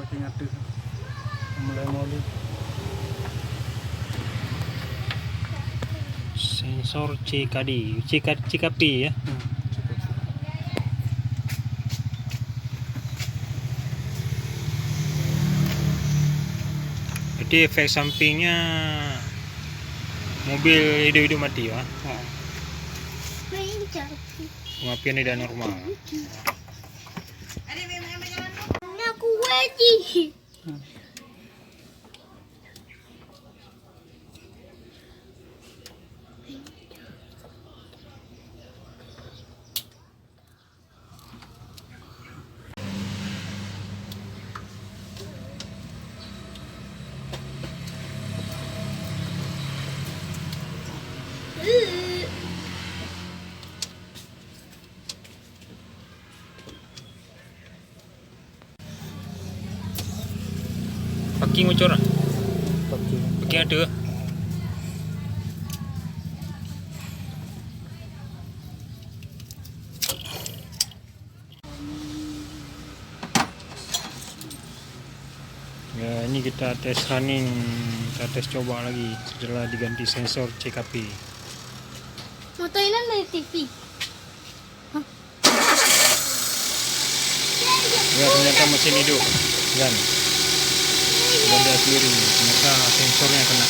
makin ngata mulai moli. Sensor CKP ya. Jadi efek sampingnya mobil hidup-hidup mati ya. Pengapian tidak normal. Aku wajib. Parking bocor lah. Tapi Parking ada. Ya, ini kita tes running, kita tes coba lagi setelah diganti sensor CKP. Mau Thailand dari TV. Ya, ternyata mesin hidup kan. Benda kiri, ternyata sensornya kena.